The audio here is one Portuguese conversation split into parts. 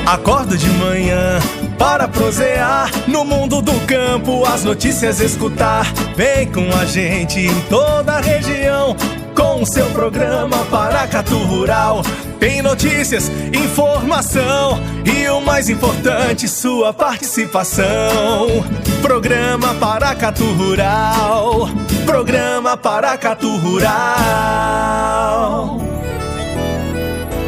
Acordo de manhã para prosear no mundo do campo, as notícias escutar. Vem com a gente em toda a região com o seu programa Paracatu Rural. Tem notícias, informação e o mais importante, sua participação. Programa Paracatu Rural. Programa Paracatu Rural.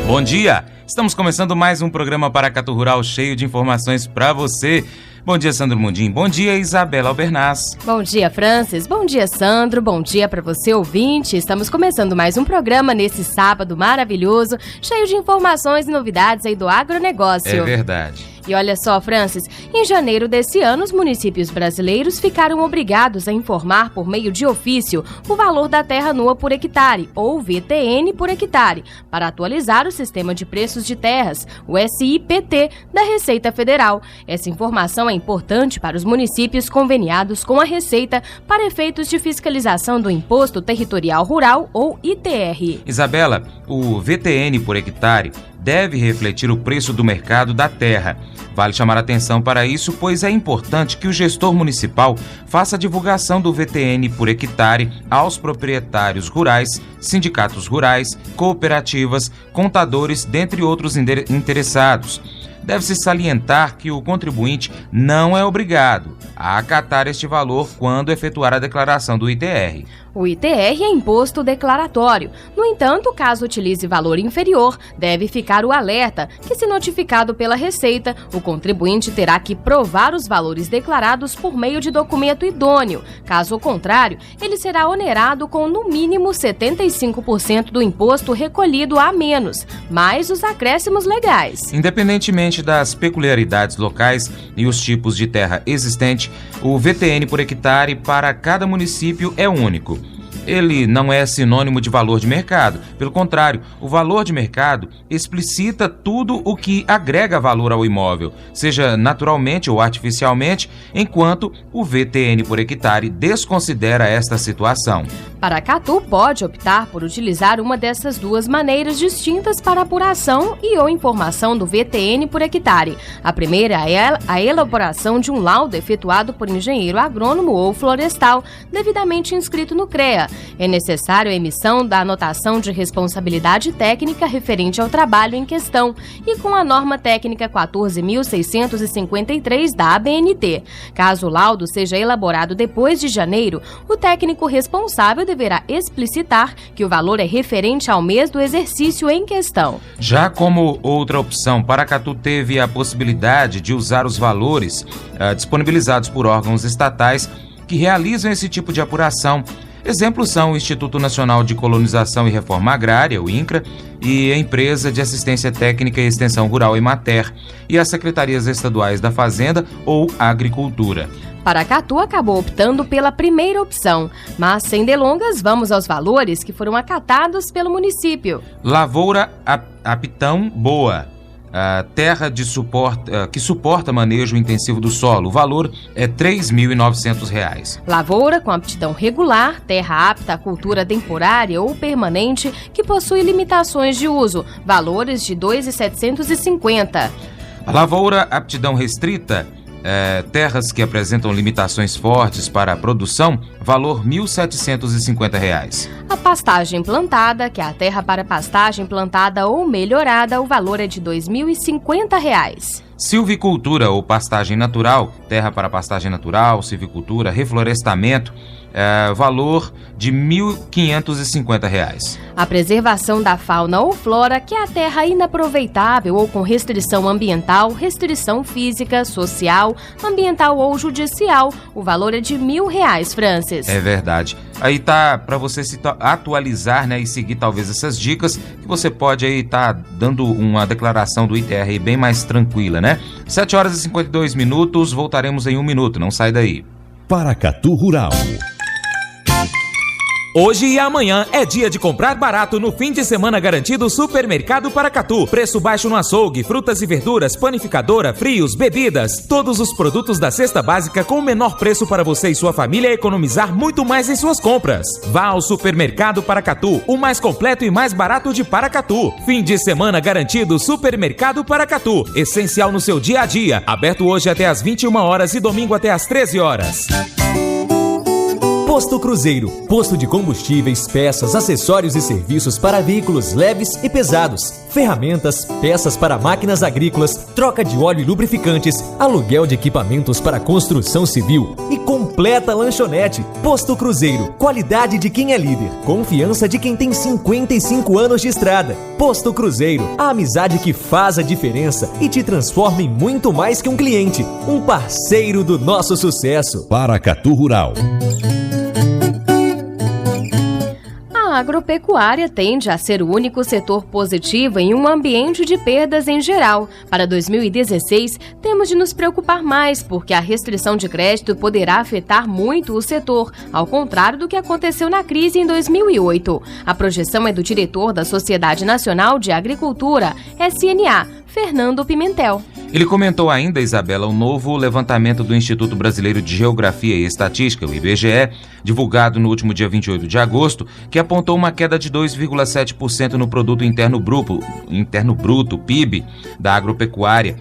Bom dia! Estamos começando mais um programa Paracatu Rural cheio de informações para você. Bom dia, Sandro Mundim. Bom dia, Isabela Albernaz. Bom dia, Francis. Bom dia, Sandro. Bom dia para você, ouvinte. Estamos começando mais um programa nesse sábado maravilhoso, cheio de informações e novidades aí do agronegócio. É verdade. E olha só, Francis, em janeiro desse ano, os municípios brasileiros ficaram obrigados a informar por meio de ofício o valor da terra nua por hectare, ou VTN por hectare, para atualizar o sistema de preços de terras, o SIPT, da Receita Federal. Essa informação é importante para os municípios conveniados com a Receita para efeitos de fiscalização do Imposto Territorial Rural, ou ITR. Isabela, o VTN por hectare deve refletir o preço do mercado da terra. Vale chamar atenção para isso, pois é importante que o gestor municipal faça a divulgação do VTN por hectare aos proprietários rurais, sindicatos rurais, cooperativas, contadores, dentre outros interessados. Deve-se salientar que o contribuinte não é obrigado a acatar este valor quando efetuar a declaração do ITR. O ITR é imposto declaratório. No entanto, caso utilize valor inferior, deve ficar o alerta que, se notificado pela Receita, o contribuinte terá que provar os valores declarados por meio de documento idôneo. Caso contrário, ele será onerado com no mínimo 75% do imposto recolhido a menos, mais os acréscimos legais. Independentemente das peculiaridades locais e os tipos de terra existente, o VTN por hectare para cada município é único. Ele não é sinônimo de valor de mercado. Pelo contrário, o valor de mercado explicita tudo o que agrega valor ao imóvel, seja naturalmente ou artificialmente, enquanto o VTN por hectare desconsidera esta situação. Paracatu pode optar por utilizar uma dessas duas maneiras distintas para apuração e ou informação do VTN por hectare. A primeira é a elaboração de um laudo efetuado por engenheiro agrônomo ou florestal, devidamente inscrito no CREA. É necessário a emissão da anotação de responsabilidade técnica referente ao trabalho em questão e com a norma técnica 14.653 da ABNT. Caso o laudo seja elaborado depois de janeiro, o técnico responsável deverá explicitar que o valor é referente ao mês do exercício em questão. Já como outra opção, Paracatu teve a possibilidade de usar os valores disponibilizados por órgãos estatais que realizam esse tipo de apuração. Exemplos são o Instituto Nacional de Colonização e Reforma Agrária, o INCRA, e a Empresa de Assistência Técnica e Extensão Rural, EMATER, e as Secretarias Estaduais da Fazenda ou Agricultura. Paracatu acabou optando pela primeira opção, mas sem delongas, vamos aos valores que foram acatados pelo município. Lavoura aptão boa. Terra que suporta manejo intensivo do solo. O valor é R$ 3.900. Lavoura com aptidão regular, terra apta à cultura temporária ou permanente, que possui limitações de uso. Valores de R$ 2.750. A lavoura aptidão restrita, terras que apresentam limitações fortes para a produção, valor R$ 1.750. A pastagem plantada, que é a terra para pastagem plantada ou melhorada, o valor é de R$ 2.050. Silvicultura ou pastagem natural, terra para pastagem natural, silvicultura, reflorestamento, valor de R$ 1.550. A preservação da fauna ou flora, que é a terra inaproveitável ou com restrição ambiental, restrição física, social, ambiental ou judicial, o valor é de R$ 1.000, Francis. É verdade. Aí tá para você se atualizar, né, e seguir talvez essas dicas, que você pode aí tá dando uma declaração do ITR bem mais tranquila, né? 7h52, voltaremos em 1 minuto, não sai daí. Paracatu Rural. Hoje e amanhã é dia de comprar barato no fim de semana garantido Supermercado Paracatu. Preço baixo no açougue, frutas e verduras, panificadora, frios, bebidas. Todos os produtos da cesta básica com o menor preço para você e sua família economizar muito mais em suas compras. Vá ao Supermercado Paracatu, o mais completo e mais barato de Paracatu. Fim de semana garantido Supermercado Paracatu. Essencial no seu dia a dia. Aberto hoje até às 21 horas e domingo até às 13 horas. Posto Cruzeiro, posto de combustíveis, peças, acessórios e serviços para veículos leves e pesados, ferramentas, peças para máquinas agrícolas, troca de óleo e lubrificantes, aluguel de equipamentos para construção civil e completa lanchonete. Posto Cruzeiro, qualidade de quem é líder, confiança de quem tem 55 anos de estrada. Posto Cruzeiro, a amizade que faz a diferença e te transforma em muito mais que um cliente, um parceiro do nosso sucesso. Paracatu Rural. A agropecuária tende a ser o único setor positivo em um ambiente de perdas em geral. Para 2016, temos de nos preocupar mais, porque a restrição de crédito poderá afetar muito o setor, ao contrário do que aconteceu na crise em 2008. A projeção é do diretor da Sociedade Nacional de Agricultura, SNA, Fernando Pimentel. Ele comentou ainda, Isabela, o novo levantamento do Instituto Brasileiro de Geografia e Estatística, o IBGE, divulgado no último dia 28 de agosto, que apontou uma queda de 2,7% no Produto Interno Bruto, PIB, da agropecuária,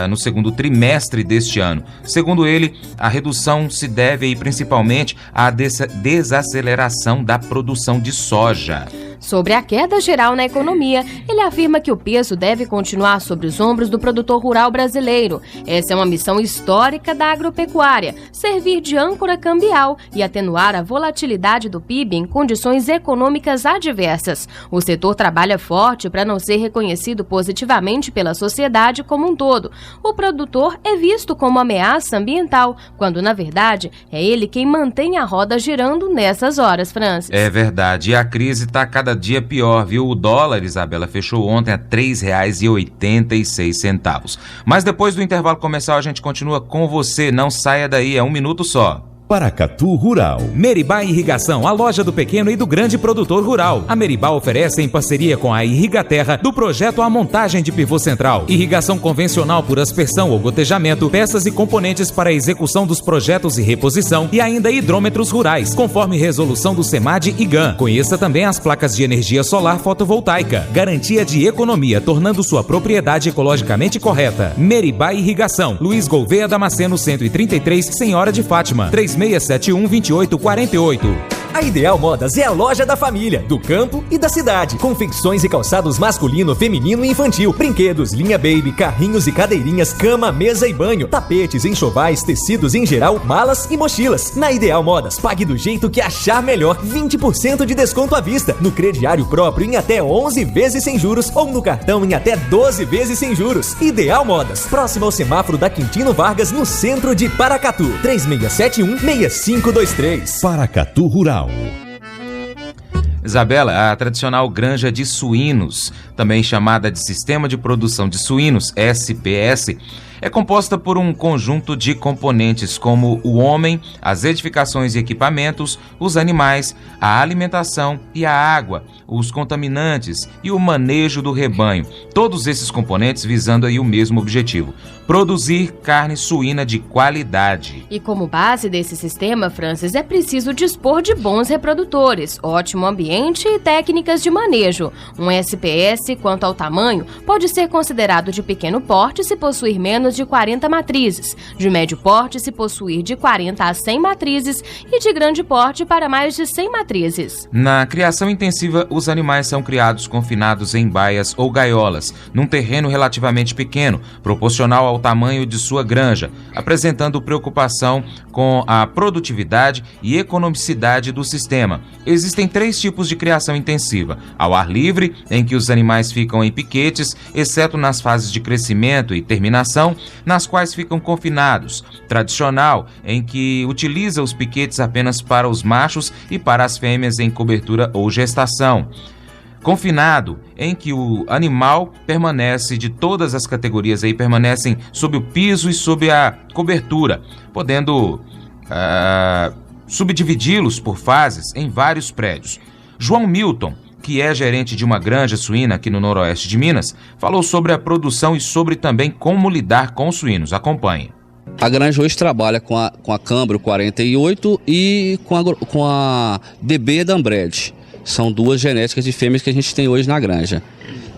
no segundo trimestre deste ano. Segundo ele, a redução se deve aí, principalmente à desaceleração da produção de soja. Sobre a queda geral na economia, ele afirma que o peso deve continuar sobre os ombros do produtor rural brasileiro. Essa é uma missão histórica da agropecuária, servir de âncora cambial e atenuar a volatilidade do PIB em condições econômicas adversas. O setor trabalha forte para não ser reconhecido positivamente pela sociedade como um todo. O produtor é visto como ameaça ambiental, quando, na verdade, é ele quem mantém a roda girando nessas horas, Francis. É verdade, e a crise está cada dia pior, viu? O dólar, Isabela, fechou ontem a R$ 3,86. Mas depois do intervalo comercial a gente continua com você, não saia daí, é um minuto só. Paracatu Rural. Meribá Irrigação, a loja do pequeno e do grande produtor rural. A Meribá oferece, em parceria com a Irrigaterra, do projeto A Montagem de Pivô Central, irrigação convencional por aspersão ou gotejamento, peças e componentes para a execução dos projetos e reposição e ainda hidrômetros rurais, conforme resolução do SEMAD e GAN. Conheça também as placas de energia solar fotovoltaica. Garantia de economia, tornando sua propriedade ecologicamente correta. Meribá Irrigação, Luiz Gouveia Damasceno 133, Senhora de Fátima, 3671-2848. A Ideal Modas é a loja da família, do campo e da cidade. Confecções e calçados masculino, feminino e infantil. Brinquedos, linha baby, carrinhos e cadeirinhas, cama, mesa e banho. Tapetes, enxovais, tecidos em geral, malas e mochilas. Na Ideal Modas, pague do jeito que achar melhor. 20% de desconto à vista. No crediário próprio em até 11 vezes sem juros ou no cartão em até 12 vezes sem juros. Ideal Modas, próximo ao semáforo da Quintino Vargas, no centro de Paracatu. 3671-6523. Paracatu Rural. Isabela, a tradicional granja de suínos, também chamada de Sistema de Produção de Suínos, SPS, é composta por um conjunto de componentes como o homem, as edificações e equipamentos, os animais, a alimentação e a água, os contaminantes e o manejo do rebanho. Todos esses componentes visando aí o mesmo objetivo: produzir carne suína de qualidade. E como base desse sistema, Francis, é preciso dispor de bons reprodutores, ótimo ambiente e técnicas de manejo. Um SPS, quanto ao tamanho, pode ser considerado de pequeno porte se possuir menos de 40 matrizes, de médio porte se possuir de 40 a 100 matrizes e de grande porte para mais de 100 matrizes. Na criação intensiva, os animais são criados confinados em baias ou gaiolas, num terreno relativamente pequeno, proporcional ao tamanho de sua granja, apresentando preocupação com a produtividade e economicidade do sistema. Existem 3 tipos de criação intensiva: ao ar livre, em que os animais ficam em piquetes, exceto nas fases de crescimento e terminação, nas quais ficam confinados; tradicional, em que utiliza os piquetes apenas para os machos e para as fêmeas em cobertura ou gestação; confinado, em que o animal permanece, de todas as categorias aí, permanecem sob o piso e sob a cobertura, podendo subdividi-los por fases em vários prédios. João Milton, que é gerente de uma granja suína aqui no noroeste de Minas, falou sobre a produção e sobre também como lidar com os suínos. Acompanhe. A granja hoje trabalha com a Cambro 48 e com a DB Dambred. São duas genéticas de fêmeas que a gente tem hoje na granja.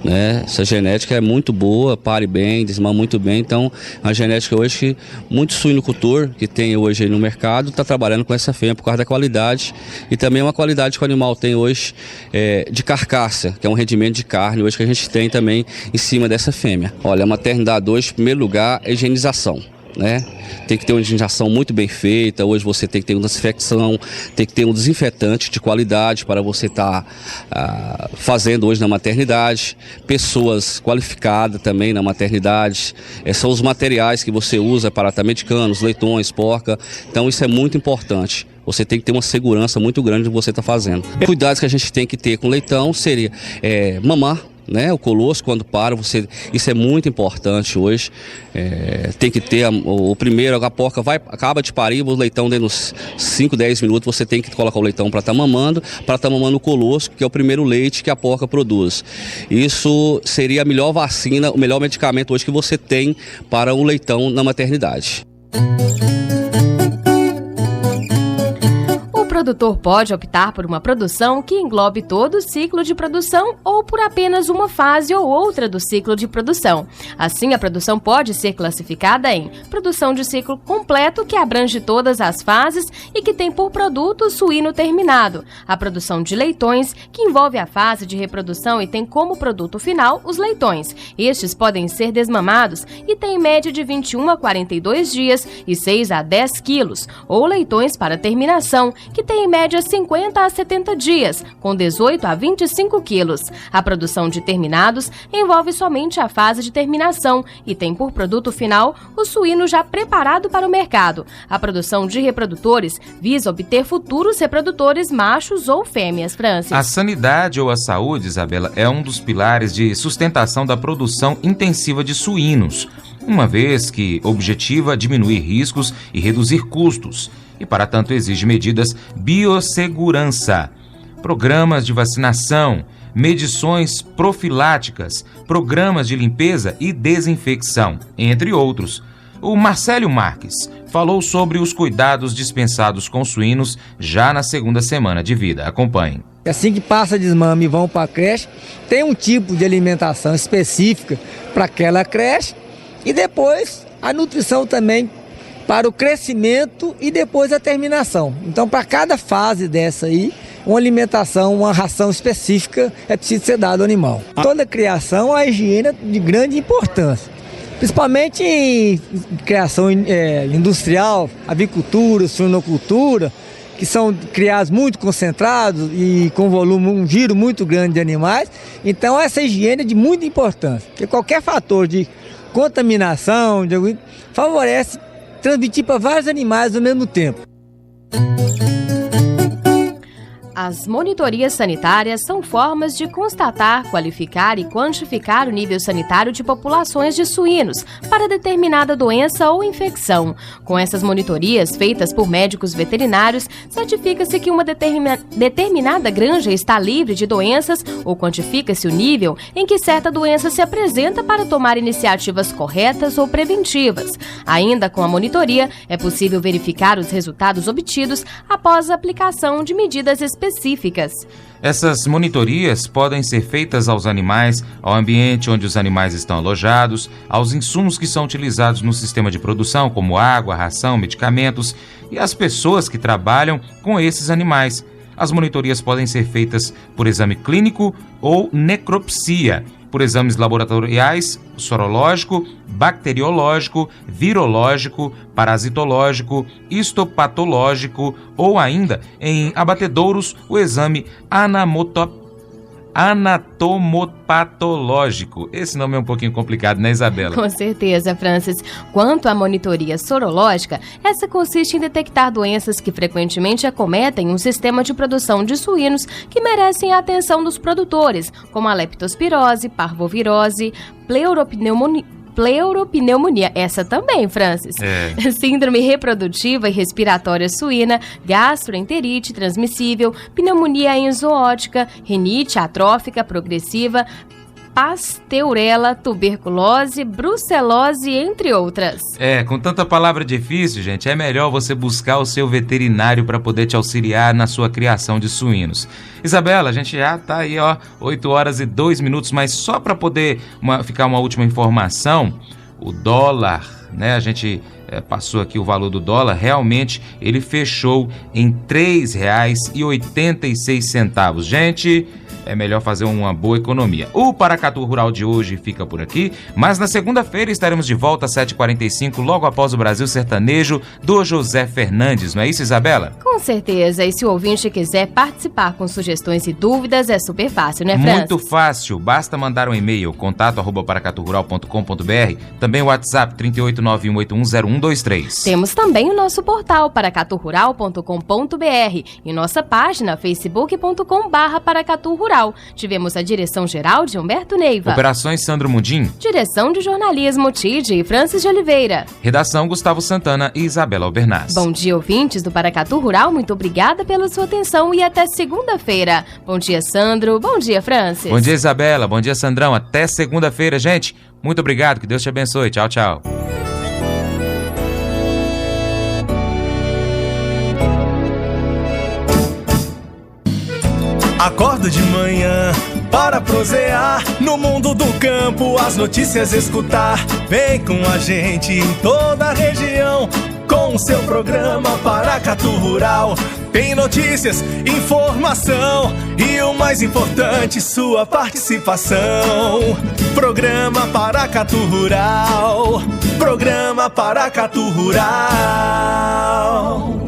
Essa genética é muito boa, pare bem, desmama muito bem. Então, a genética hoje que muito suinocultor que tem hoje aí no mercado está trabalhando com essa fêmea por causa da qualidade e também uma qualidade que o animal tem hoje de carcaça, que é um rendimento de carne hoje que a gente tem também em cima dessa fêmea. Olha, a maternidade hoje, em primeiro lugar, é higienização. Tem que ter uma higienização muito bem feita. Hoje você tem que ter uma desinfecção, tem que ter um desinfetante de qualidade para você estar fazendo hoje na maternidade. Pessoas qualificadas também na maternidade. São os materiais que você usa para tratamento de canos, leitões, porca. Então isso é muito importante. Você tem que ter uma segurança muito grande do que você está fazendo. Cuidados que a gente tem que ter com o leitão seria mamar. O colosso quando para, isso é muito importante hoje. Tem que ter o primeiro, a porca acaba de parir, o leitão dentro dos 5, 10 minutos você tem que colocar o leitão para estar mamando o colosso, que é o primeiro leite que a porca produz. Isso seria a melhor vacina, o melhor medicamento hoje que você tem para o leitão na maternidade. O produtor pode optar por uma produção que englobe todo o ciclo de produção ou por apenas uma fase ou outra do ciclo de produção. Assim, a produção pode ser classificada em produção de ciclo completo, que abrange todas as fases e que tem por produto o suíno terminado. A produção de leitões, que envolve a fase de reprodução e tem como produto final os leitões. Estes podem ser desmamados e têm média de 21 a 42 dias e 6 a 10 quilos. Ou leitões para terminação, que tem em média 50 a 70 dias, com 18 a 25 quilos. A produção de terminados envolve somente a fase de terminação e tem por produto final o suíno já preparado para o mercado. A produção de reprodutores visa obter futuros reprodutores machos ou fêmeas, Francis. A sanidade ou a saúde, Isabela, é um dos pilares de sustentação da produção intensiva de suínos, uma vez que objetiva diminuir riscos e reduzir custos. E, para tanto, exige medidas biossegurança, programas de vacinação, medições profiláticas, programas de limpeza e desinfecção, entre outros. O Marcelo Marques falou sobre os cuidados dispensados com suínos já na segunda semana de vida. Acompanhe. Assim que passa desmame e vão para a creche, tem um tipo de alimentação específica para aquela creche e depois a nutrição também para o crescimento e depois a terminação. Então, para cada fase dessa aí, uma alimentação, uma ração específica é preciso ser dado ao animal. Toda criação, a higiene é de grande importância, principalmente em criação industrial, avicultura, suinocultura, que são criados muito concentrados e com volume, um giro muito grande de animais. Então, essa higiene é de muita importância, porque qualquer fator de contaminação favorece transmitir para vários animais ao mesmo tempo. As monitorias sanitárias são formas de constatar, qualificar e quantificar o nível sanitário de populações de suínos para determinada doença ou infecção. Com essas monitorias feitas por médicos veterinários, certifica-se que uma determinada granja está livre de doenças ou quantifica-se o nível em que certa doença se apresenta para tomar iniciativas corretas ou preventivas. Ainda com a monitoria, é possível verificar os resultados obtidos após a aplicação de medidas específicas. Essas monitorias podem ser feitas aos animais, ao ambiente onde os animais estão alojados, aos insumos que são utilizados no sistema de produção, como água, ração, medicamentos, e às pessoas que trabalham com esses animais. As monitorias podem ser feitas por exame clínico ou necropsia, por exames laboratoriais, sorológico, bacteriológico, virológico, parasitológico, histopatológico ou ainda, em abatedouros, o exame anatomopatológico. Esse nome é um pouquinho complicado, né, Isabela? Com certeza, Francis. Quanto à monitoria sorológica, essa consiste em detectar doenças que frequentemente acometem um sistema de produção de suínos que merecem a atenção dos produtores, como a leptospirose, parvovirose, pleuropneumonia. Essa também, Francis. Síndrome reprodutiva e respiratória suína, gastroenterite transmissível, pneumonia enzooótica, rinite atrófica progressiva, pasteurela, tuberculose, brucelose, entre outras. Com tanta palavra difícil, gente, é melhor você buscar o seu veterinário para poder te auxiliar na sua criação de suínos. Isabela, a gente já tá aí, 8 horas e 2 minutos, mas só para poder ficar uma última informação, o dólar, né, a gente passou aqui o valor do dólar, realmente ele fechou em R$ 3,86. Gente, é melhor fazer uma boa economia. O Paracatu Rural de hoje fica por aqui, mas na segunda-feira estaremos de volta às 7h45, logo após o Brasil Sertanejo, do José Fernandes. Não é isso, Isabela? Com certeza, e se o ouvinte quiser participar com sugestões e dúvidas, é super fácil, né, Francis? Muito fácil, basta mandar um e-mail, contato@paracaturural.com.br, também o WhatsApp 38981810123. Temos também o nosso portal, paracaturural.com.br, e nossa página, facebook.com/paracaturural. Tivemos a direção geral de Humberto Neiva. Operações Sandro Mundim. Direção de jornalismo Tide e Francis de Oliveira. Redação Gustavo Santana e Isabela Albernaz. Bom dia, ouvintes do Paracatu Rural. Muito obrigada pela sua atenção e até segunda-feira. Bom dia, Sandro. Bom dia, Francis. Bom dia, Isabela. Bom dia, Sandrão. Até segunda-feira, gente. Muito obrigado. Que Deus te abençoe. Tchau, tchau. Acordo de manhã para prosear no mundo do campo, as notícias escutar. Vem com a gente em toda a região com o seu programa Paracatu Rural. Tem notícias, informação e o mais importante, sua participação. Programa Paracatu Rural. Programa Paracatu Rural.